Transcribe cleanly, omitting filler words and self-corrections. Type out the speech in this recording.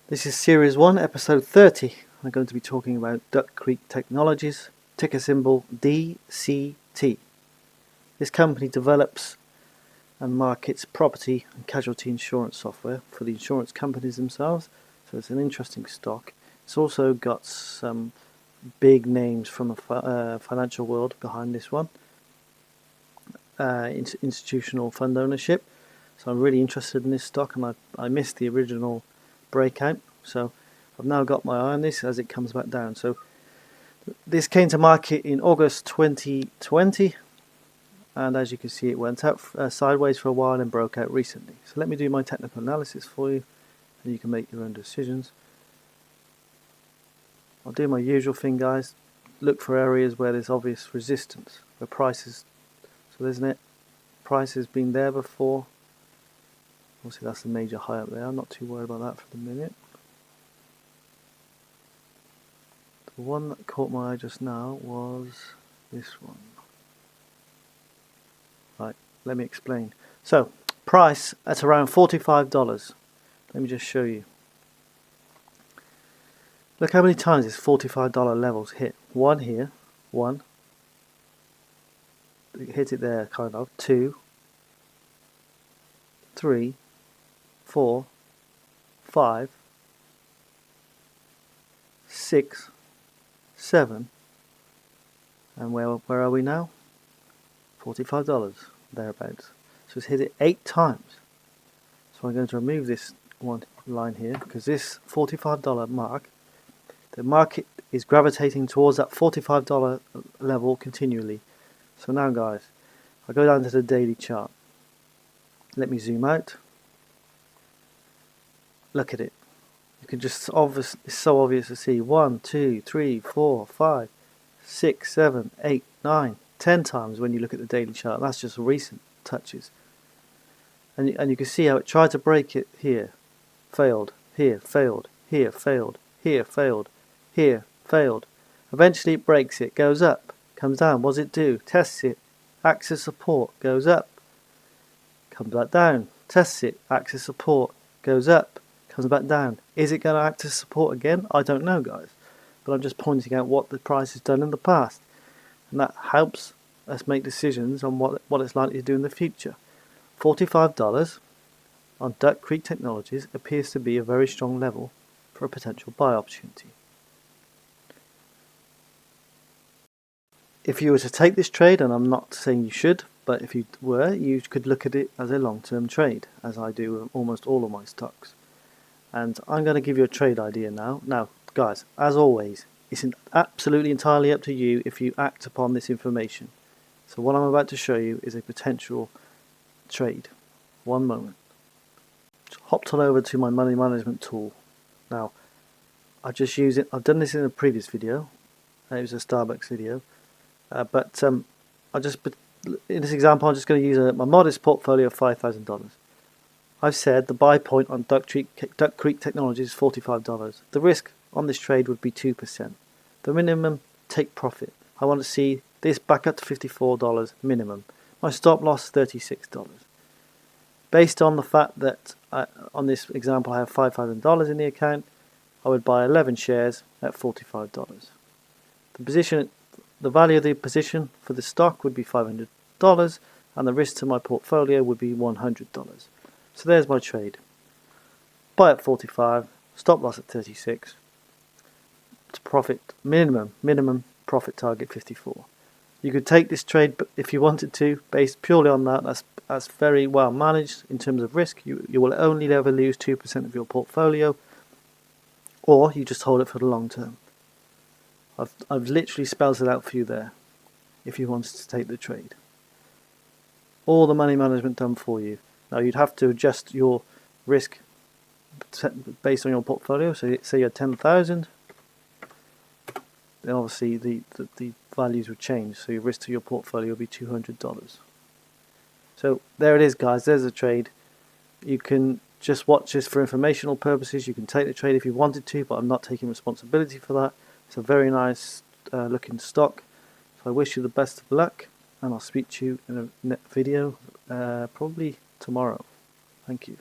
This is Series 1, Episode 30. I'm going to be talking about Duck Creek Technologies, ticker symbol DCT. This company develops and markets property and casualty insurance software for the insurance companies themselves, so it's an interesting stock. It's also got some big names from the financial world behind this one, institutional fund ownership. So I'm really interested in this stock, and I missed the original breakout, so I've now got my eye on this as it comes back down. So this came to market in August 2020, and as you can see, it went out sideways for a while and broke out recently. So let me do my technical analysis for you, and you can make your own decisions. I'll do my usual thing, guys. Look for areas where there's obvious resistance, where prices, so there's net price has been there before. Obviously that's the major high up there. I'm not too worried about that for the minute. The one that caught my eye just now was this one. Right, let me explain. So, price at around $45. Let me just show you. Look how many times this $45 levels hit. One here, one. It hit it there, kind of. 2, 3, 4, 5, 6, 7, and where are we now? $45 thereabouts. So it's hit it 8 times. So I'm going to remove this one line here, because this $45 mark, the market is gravitating towards that $45 level continually. So now, guys, I go down to the daily chart. Let me zoom out. Look at it. You can just it's so obvious to see. 1, 2, 3, 4, 5, 6, 7, 8, 9, 10 times when you look at the daily chart. That's just recent touches. And you can see how it tried to break it here, failed, here, failed, here, failed, here, failed, here, failed. Eventually it breaks it, goes up, comes down. What does it do? Tests it, acts as support, goes up, comes back down, tests it, acts as support, goes up, comes back down. Is it going to act as support again? I don't know, guys, but I'm just pointing out what the price has done in the past, and that helps us make decisions on what it's likely to do in the future. $45 on Duck Creek Technologies appears to be a very strong level for a potential buy opportunity. If you were to take this trade, and I'm not saying you should, but if you were, you could look at it as a long-term trade, as I do with almost all of my stocks. And I'm going to give you a trade idea now. Now, guys, as always, it's absolutely entirely up to you if you act upon this information. So what I'm about to show you is a potential trade. One moment. Just hopped on over to my money management tool. Now, I just use it. I've done this in a previous video. It was a Starbucks video. In this example, I'm just going to use my modest portfolio of $5,000. I've said the buy point on Duck Creek Technologies is $45. The risk on this trade would be 2%. The minimum take profit. I want to see this back up to $54 minimum. My stop loss is $36. Based on the fact that on this example I have $5,000 in the account, I would buy 11 shares at $45. The value of the position for the stock would be $500, and the risk to my portfolio would be $100. So there's my trade. Buy at 45, stop loss at 36. Profit minimum profit target 54. You could take this trade if you wanted to, based purely on that. That's very well managed in terms of risk. You will only ever lose 2% of your portfolio, or you just hold it for the long term. I've literally spelled it out for you there if you wanted to take the trade. All the money management done for you. Now you'd have to adjust your risk based on your portfolio. So say you had 10,000, then obviously the values would change. So your risk to your portfolio would be $200. So there it is, guys. There's a trade. You can just watch this for informational purposes. You can take the trade if you wanted to, but I'm not taking responsibility for that. It's a very nice looking stock. So I wish you the best of luck, and I'll speak to you in a next video probably tomorrow. Thank you.